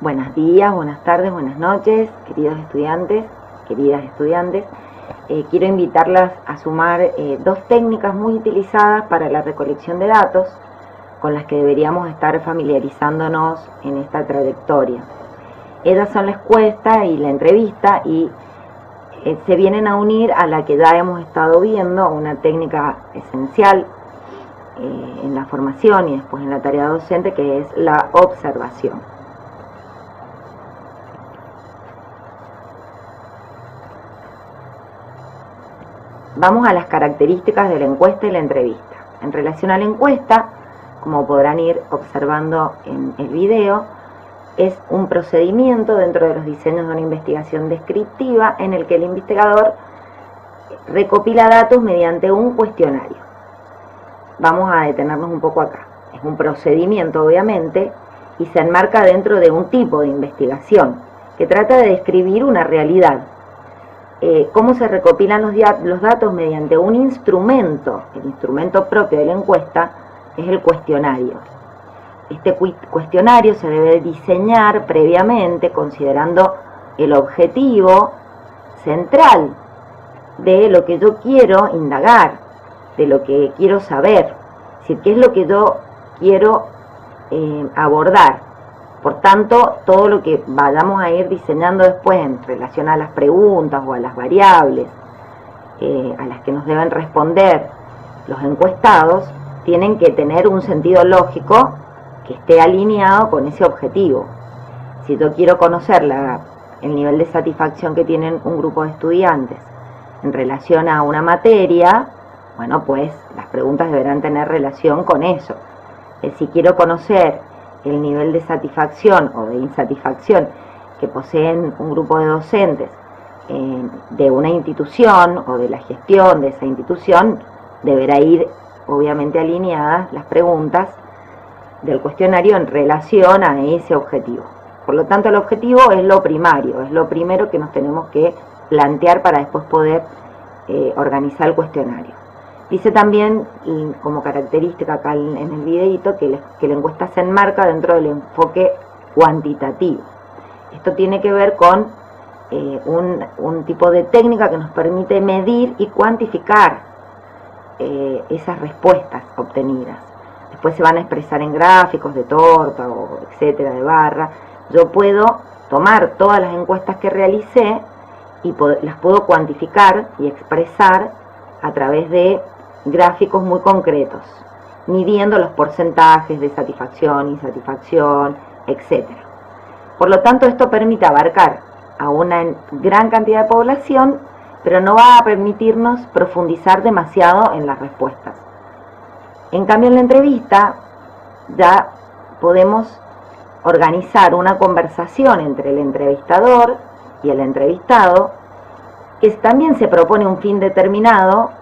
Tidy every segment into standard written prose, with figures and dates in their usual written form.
Buenos días, buenas tardes, buenas noches, queridos estudiantes, queridas estudiantes. Quiero invitarlas a sumar dos técnicas muy utilizadas para la recolección de datos con las que deberíamos estar familiarizándonos en esta trayectoria. Ellas son la encuesta y la entrevista y se vienen a unir a la que ya hemos estado viendo, una técnica esencial en la formación y después en la tarea docente, que es la observación. Vamos a las características de la encuesta y la entrevista. En relación a la encuesta, como podrán ir observando en el video, es un procedimiento dentro de los diseños de una investigación descriptiva en el que el investigador recopila datos mediante un cuestionario. Vamos a detenernos un poco acá. Es un procedimiento, obviamente, y se enmarca dentro de un tipo de investigación que trata de describir una realidad. Cómo se recopilan los datos mediante un instrumento. El instrumento propio de la encuesta es el cuestionario. Este cuestionario se debe diseñar previamente considerando el objetivo central de lo que yo quiero indagar, de lo que quiero saber, es decir, qué es lo que yo quiero abordar. Por tanto, todo lo que vayamos a ir diseñando después en relación a las preguntas o a las variables a las que nos deben responder los encuestados, tienen que tener un sentido lógico que esté alineado con ese objetivo. Si yo quiero conocer el nivel de satisfacción que tienen un grupo de estudiantes en relación a una materia, bueno, pues las preguntas deberán tener relación con eso. Si quiero conocer el nivel de satisfacción o de insatisfacción que poseen un grupo de docentes de una institución o de la gestión de esa institución, deberá ir obviamente alineadas las preguntas del cuestionario en relación a ese objetivo. Por lo tanto, el objetivo es lo primario, es lo primero que nos tenemos que plantear para después poder organizar el cuestionario. Dice también, como característica acá en el videito, que la encuesta se enmarca dentro del enfoque cuantitativo. Esto tiene que ver con un tipo de técnica que nos permite medir y cuantificar esas respuestas obtenidas. Después se van a expresar en gráficos de torta o etcétera, de barra. Yo puedo tomar todas las encuestas que realicé y las puedo cuantificar y expresar a través de gráficos muy concretos, midiendo los porcentajes de satisfacción, insatisfacción, etc. Por lo tanto, esto permite abarcar a una gran cantidad de población, pero no va a permitirnos profundizar demasiado en las respuestas. En cambio, en la entrevista ya podemos organizar una conversación entre el entrevistador y el entrevistado, que también se propone un fin determinado.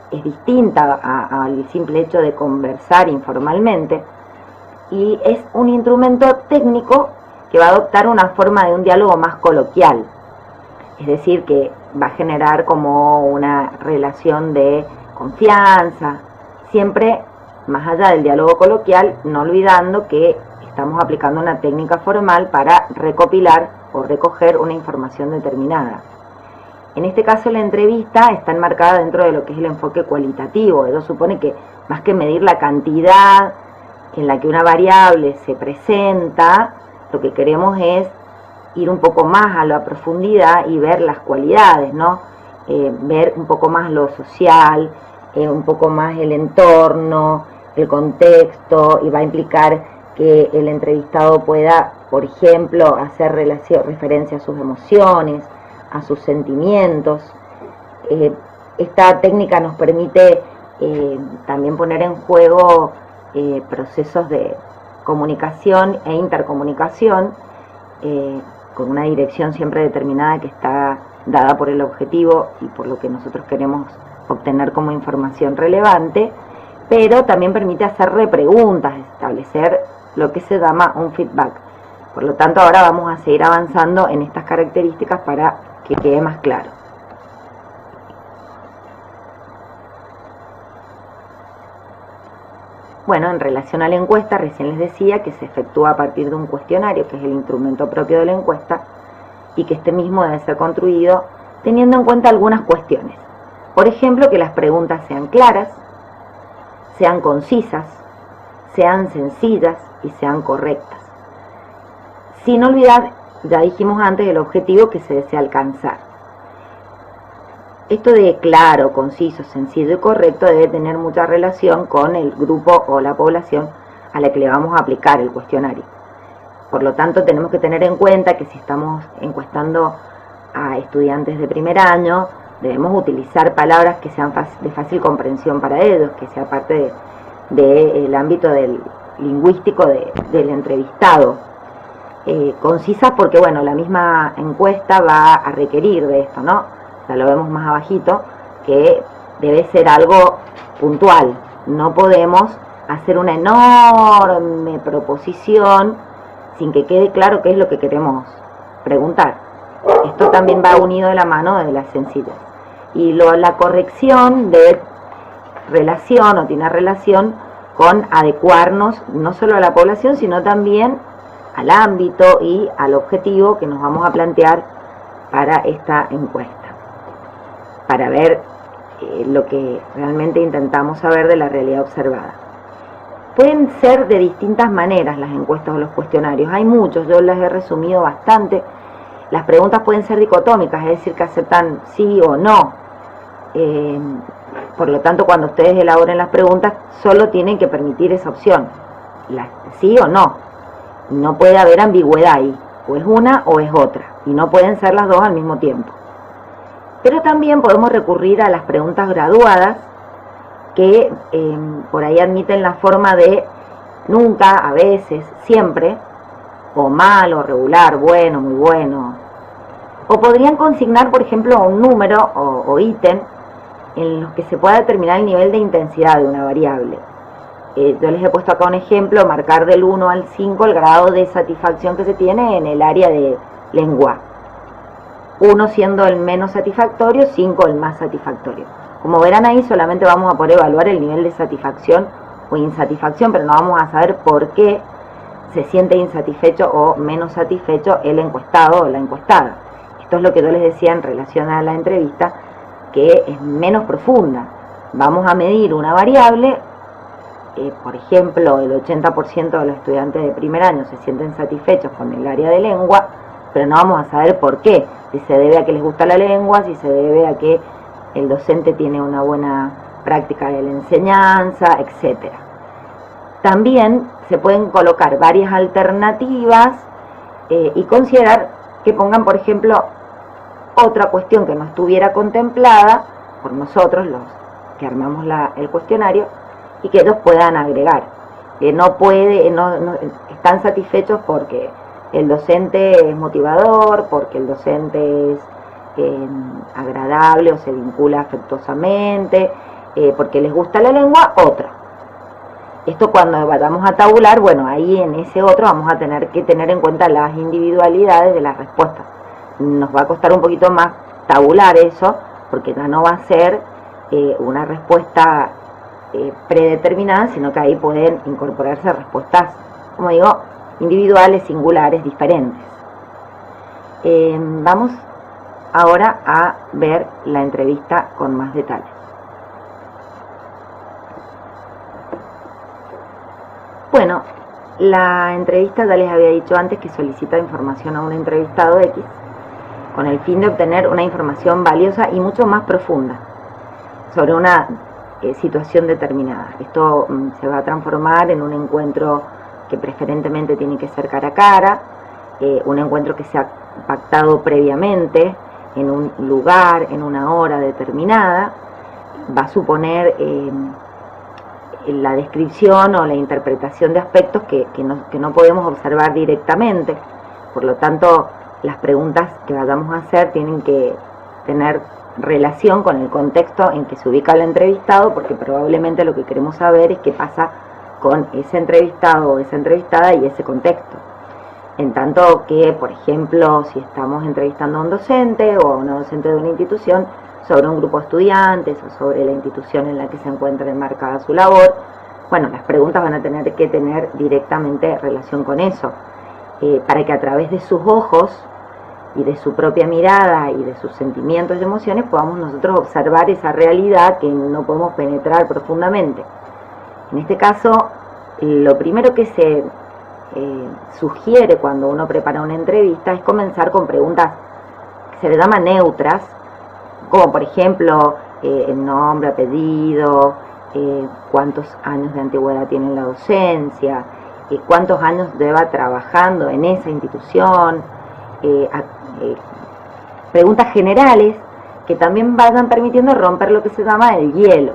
Es distinta al simple hecho de conversar informalmente, y es un instrumento técnico que va a adoptar una forma de un diálogo más coloquial, es decir, que va a generar como una relación de confianza, siempre más allá del diálogo coloquial, no olvidando que estamos aplicando una técnica formal para recopilar o recoger una información determinada. En este caso, la entrevista está enmarcada dentro de lo que es el enfoque cualitativo. Eso supone que, más que medir la cantidad en la que una variable se presenta, lo que queremos es ir un poco más a la profundidad y ver las cualidades, ¿no? Ver un poco más lo social, un poco más el entorno, el contexto, y va a implicar que el entrevistado pueda, por ejemplo, hacer referencia a sus emociones, a sus sentimientos. Esta técnica nos permite también poner en juego procesos de comunicación e intercomunicación con una dirección siempre determinada que está dada por el objetivo y por lo que nosotros queremos obtener como información relevante, pero también permite hacer repreguntas, establecer lo que se llama un feedback. Por lo tanto, ahora vamos a seguir avanzando en estas características para que quede más claro. Bueno, en relación a la encuesta, recién les decía que se efectúa a partir de un cuestionario, que es el instrumento propio de la encuesta, y que este mismo debe ser construido teniendo en cuenta algunas cuestiones. Por ejemplo, que las preguntas sean claras, sean concisas, sean sencillas y sean correctas. Sin olvidar, ya dijimos antes, el objetivo que se desea alcanzar. Esto de claro, conciso, sencillo y correcto debe tener mucha relación con el grupo o la población a la que le vamos a aplicar el cuestionario. Por lo tanto, tenemos que tener en cuenta que si estamos encuestando a estudiantes de primer año, debemos utilizar palabras que sean de fácil comprensión para ellos, que sea parte del ámbito lingüístico del entrevistado. Concisas porque, bueno, la misma encuesta va a requerir de esto, ¿no? Ya lo vemos más abajito, que debe ser algo puntual. No podemos hacer una enorme proposición sin que quede claro qué es lo que queremos preguntar. Esto también va unido de la mano de la sencillez. Y la corrección de relación o tiene relación con adecuarnos no solo a la población, sino también al ámbito y al objetivo que nos vamos a plantear para esta encuesta, para ver lo que realmente intentamos saber de la realidad observada. Pueden ser de distintas maneras las encuestas o los cuestionarios, hay muchos, yo las he resumido bastante. Las preguntas pueden ser dicotómicas, es decir, que aceptan sí o no. Por lo tanto, cuando ustedes elaboren las preguntas, solo tienen que permitir esa opción, sí o no. No puede haber ambigüedad ahí, o es una o es otra, y no pueden ser las dos al mismo tiempo. Pero también podemos recurrir a las preguntas graduadas, que por ahí admiten la forma de nunca, a veces, siempre, o malo, regular, bueno, muy bueno. O podrían consignar, por ejemplo, un número o ítem en los que se pueda determinar el nivel de intensidad de una variable. Yo les he puesto acá un ejemplo, marcar del 1 al 5 el grado de satisfacción que se tiene en el área de lengua. 1 siendo el menos satisfactorio, 5 el más satisfactorio. Como verán ahí, solamente vamos a poder evaluar el nivel de satisfacción o insatisfacción, pero no vamos a saber por qué se siente insatisfecho o menos satisfecho el encuestado o la encuestada. Esto es lo que yo les decía en relación a la entrevista, que es menos profunda. Vamos a medir una variable, por ejemplo, el 80% de los estudiantes de primer año se sienten satisfechos con el área de lengua, pero no vamos a saber por qué, si se debe a que les gusta la lengua, si se debe a que el docente tiene una buena práctica de la enseñanza, etc. También se pueden colocar varias alternativas y considerar que pongan, por ejemplo, otra cuestión que no estuviera contemplada por nosotros, los que armamos el cuestionario, y que ellos puedan agregar. Están satisfechos porque el docente es motivador, porque el docente es agradable o se vincula afectuosamente, porque les gusta la lengua, otra. Esto cuando vayamos a tabular, bueno, ahí en ese otro vamos a tener que tener en cuenta las individualidades de las respuestas. Nos va a costar un poquito más tabular eso, porque ya no va a ser una respuesta predeterminada, sino que ahí pueden incorporarse respuestas, como digo, individuales, singulares, diferentes. Vamos ahora a ver la entrevista con más detalles. Bueno, la entrevista ya les había dicho antes que solicita información a un entrevistado X con el fin de obtener una información valiosa y mucho más profunda sobre una situación determinada. Esto se va a transformar en un encuentro que preferentemente tiene que ser cara a cara, un encuentro que se ha pactado previamente en un lugar, en una hora determinada. Va a suponer la descripción o la interpretación de aspectos que no podemos observar directamente. Por lo tanto, las preguntas que vayamos a hacer tienen que tener relación con el contexto en que se ubica el entrevistado, porque probablemente lo que queremos saber es qué pasa con ese entrevistado o esa entrevistada y ese contexto. En tanto que, por ejemplo, si estamos entrevistando a un docente o a una docente de una institución sobre un grupo de estudiantes o sobre la institución en la que se encuentra enmarcada su labor, bueno, las preguntas van a tener que tener directamente relación con eso, para que a través de sus ojos y de su propia mirada y de sus sentimientos y emociones podamos nosotros observar esa realidad que no podemos penetrar profundamente. En este caso, lo primero que se sugiere cuando uno prepara una entrevista es comenzar con preguntas que se le llaman neutras, como por ejemplo el nombre, apellido, cuántos años de antigüedad tiene la docencia, cuántos años lleva trabajando en esa institución, preguntas generales que también vayan permitiendo romper lo que se llama el hielo.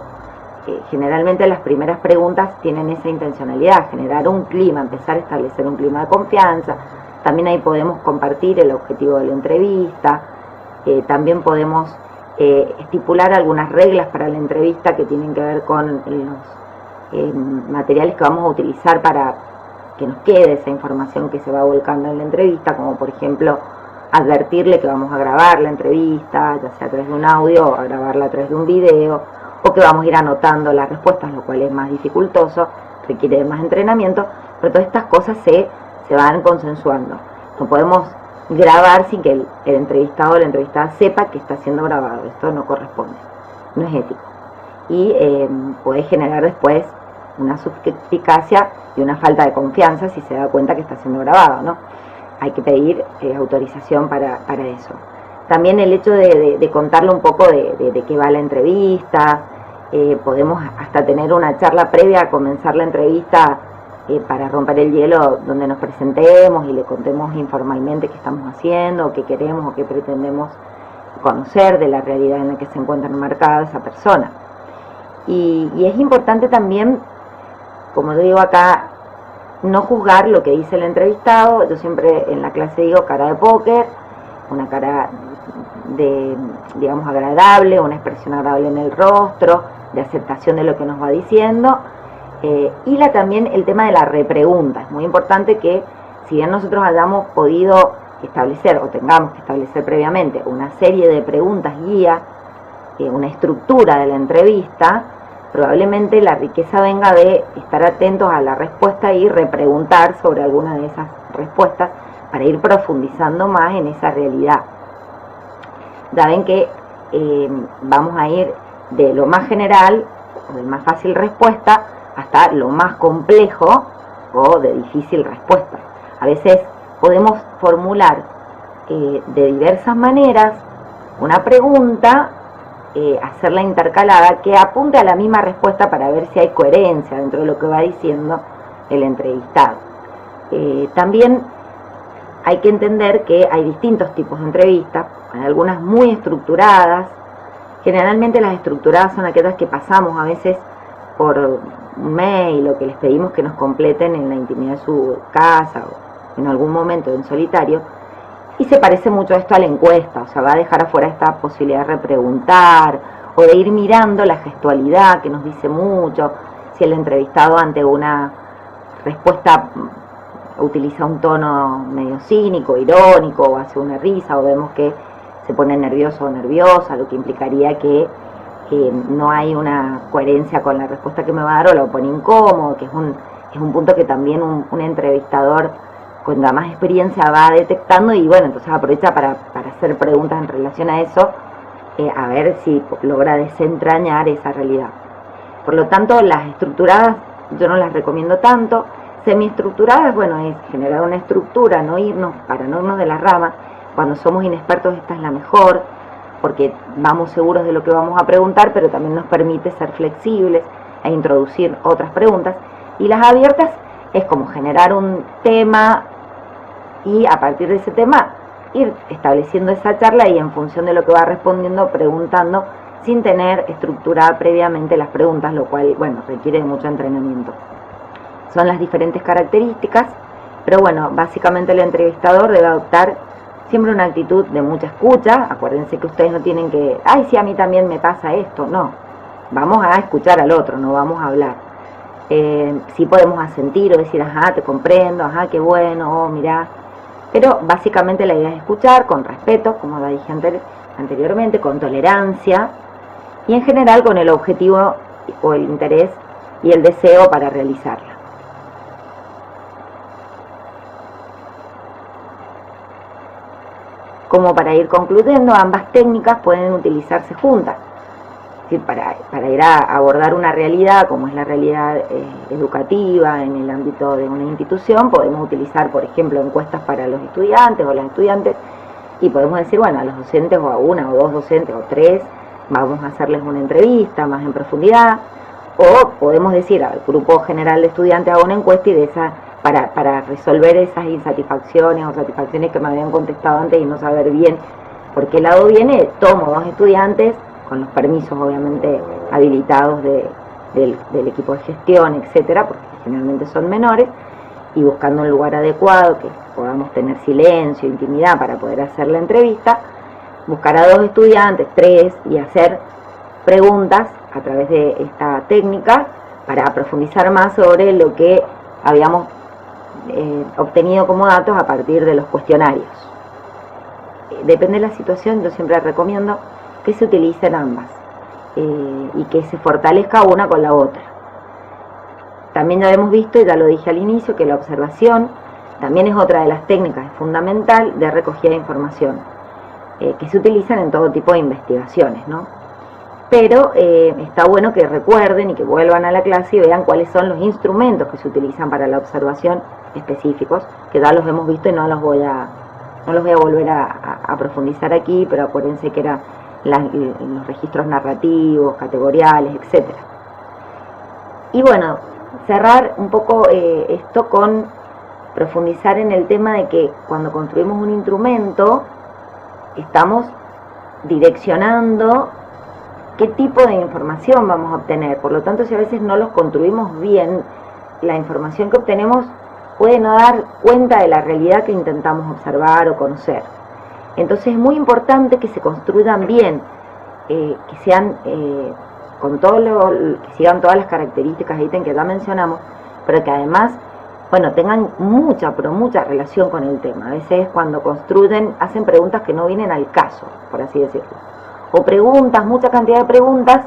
Generalmente las primeras preguntas tienen esa intencionalidad, generar un clima, empezar a establecer un clima de confianza. También ahí podemos compartir el objetivo de la entrevista, también podemos estipular algunas reglas para la entrevista que tienen que ver con los materiales que vamos a utilizar para que nos quede esa información que se va volcando en la entrevista, como por ejemplo advertirle que vamos a grabar la entrevista, ya sea a través de un audio o a grabarla a través de un video, o que vamos a ir anotando las respuestas, lo cual es más dificultoso, requiere de más entrenamiento, pero todas estas cosas se van consensuando. No podemos grabar sin que el entrevistado o la entrevistada sepa que está siendo grabado. Esto no corresponde, no es ético. Y puede generar después una suspicacia y una falta de confianza si se da cuenta que está siendo grabado, ¿no? Hay que pedir autorización para eso. También el hecho de contarle un poco de qué va la entrevista, podemos hasta tener una charla previa a comenzar la entrevista para romper el hielo, donde nos presentemos y le contemos informalmente qué estamos haciendo, qué queremos o qué pretendemos conocer de la realidad en la que se encuentra enmarcada esa persona. Y es importante también, como digo acá, no juzgar lo que dice el entrevistado. Yo siempre en la clase digo cara de póker, una cara de, digamos, agradable, una expresión agradable en el rostro, de aceptación de lo que nos va diciendo. Y también el tema de la repregunta. Es muy importante que, si bien nosotros hayamos podido establecer o tengamos que establecer previamente una serie de preguntas guía, una estructura de la entrevista, probablemente la riqueza venga de estar atentos a la respuesta y repreguntar sobre alguna de esas respuestas para ir profundizando más en esa realidad. Ya ven que vamos a ir de lo más general o de más fácil respuesta hasta lo más complejo o de difícil respuesta. A veces podemos formular de diversas maneras una pregunta, hacerla intercalada, que apunte a la misma respuesta para ver si hay coherencia dentro de lo que va diciendo el entrevistado. También hay que entender que hay distintos tipos de entrevistas, hay algunas muy estructuradas. Generalmente las estructuradas son aquellas que pasamos a veces por un mail o que les pedimos que nos completen en la intimidad de su casa o en algún momento en solitario, y se parece mucho esto a la encuesta, o sea, va a dejar afuera esta posibilidad de repreguntar o de ir mirando la gestualidad, que nos dice mucho, si el entrevistado ante una respuesta utiliza un tono medio cínico, irónico, o hace una risa, o vemos que se pone nervioso o nerviosa, lo que implicaría que no hay una coherencia con la respuesta que me va a dar, o lo pone incómodo, que es un punto que también un entrevistador con la más experiencia va detectando, y bueno, entonces aprovecha para hacer preguntas en relación a eso, a ver si logra desentrañar esa realidad. Por lo tanto, las estructuradas yo no las recomiendo tanto. Semiestructuradas, bueno, es generar una estructura, para no irnos de la rama. Cuando somos inexpertos esta es la mejor, porque vamos seguros de lo que vamos a preguntar, pero también nos permite ser flexibles e introducir otras preguntas. Y las abiertas es como generar un tema y a partir de ese tema ir estableciendo esa charla, y en función de lo que va respondiendo, preguntando sin tener estructurada previamente las preguntas, lo cual, bueno, requiere de mucho entrenamiento. Son las diferentes características, pero bueno, básicamente el entrevistador debe adoptar siempre una actitud de mucha escucha. Acuérdense que ustedes no tienen que, ay, sí, a mí también me pasa esto, no. Vamos a escuchar al otro, no vamos a hablar. Sí podemos asentir o decir, ajá, te comprendo, ajá, qué bueno, oh, mirá. Pero básicamente la idea es escuchar con respeto, como la dije anteriormente, con tolerancia, y en general con el objetivo o el interés y el deseo para realizarla. Como para ir concluyendo, ambas técnicas pueden utilizarse juntas. Es decir, para ir a abordar una realidad, como es la realidad educativa en el ámbito de una institución, podemos utilizar, por ejemplo, encuestas para los estudiantes o las estudiantes, y podemos decir, bueno, a los docentes o a una o dos docentes o tres, vamos a hacerles una entrevista más en profundidad, o podemos decir al grupo general de estudiantes, hago una encuesta y de esa, para resolver esas insatisfacciones o satisfacciones que me habían contestado antes y no saber bien por qué lado viene, tomo dos estudiantes, con los permisos obviamente habilitados del equipo de gestión, etcétera, porque generalmente son menores, y buscando un lugar adecuado, que podamos tener silencio, intimidad para poder hacer la entrevista, buscar a dos estudiantes, tres, y hacer preguntas a través de esta técnica para profundizar más sobre lo que habíamos obtenido como datos a partir de los cuestionarios. Depende de la situación, yo siempre recomiendo que se utilicen ambas y que se fortalezca una con la otra. También ya hemos visto, y ya lo dije al inicio, que la observación también es otra de las técnicas fundamental de recogida de información, que se utilizan en todo tipo de investigaciones, ¿no? Pero está bueno que recuerden y que vuelvan a la clase y vean cuáles son los instrumentos que se utilizan para la observación específicos, que ya los hemos visto y no los voy a volver a profundizar aquí, pero acuérdense que eran los registros narrativos, categoriales, etc. Y bueno, cerrar un poco esto con profundizar en el tema de que cuando construimos un instrumento estamos direccionando qué tipo de información vamos a obtener. Por lo tanto, si a veces no los construimos bien, la información que obtenemos puede no dar cuenta de la realidad que intentamos observar o conocer. Entonces es muy importante que se construyan bien, que sean con que sigan todas las características ítem que ya mencionamos, pero que además, bueno, tengan mucha relación con el tema. A veces cuando construyen, hacen preguntas que no vienen al caso, por así decirlo. O preguntas, mucha cantidad de preguntas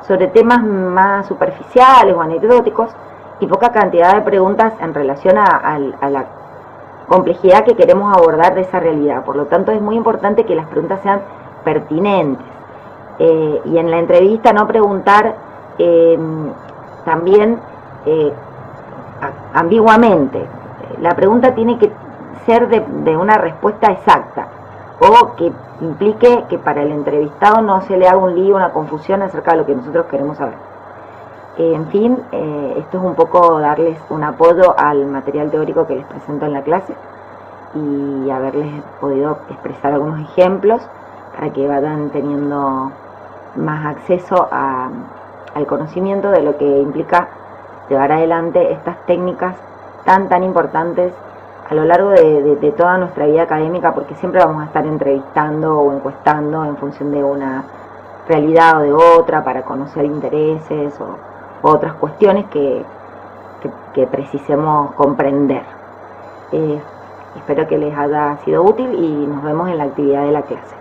sobre temas más superficiales o anecdóticos, y poca cantidad de preguntas en relación a la complejidad que queremos abordar de esa realidad. Por lo tanto, es muy importante que las preguntas sean pertinentes. Y en la entrevista no preguntar también ambiguamente. La pregunta tiene que ser de una respuesta exacta, o que implique que para el entrevistado no se le haga un lío, una confusión acerca de lo que nosotros queremos saber. En fin, esto es un poco darles un apoyo al material teórico que les presento en la clase y haberles podido expresar algunos ejemplos para que vayan teniendo más acceso al conocimiento de lo que implica llevar adelante estas técnicas tan importantes a lo largo de toda nuestra vida académica, porque siempre vamos a estar entrevistando o encuestando en función de una realidad o de otra para conocer intereses o otras cuestiones que precisemos comprender. Espero que les haya sido útil y nos vemos en la actividad de la clase.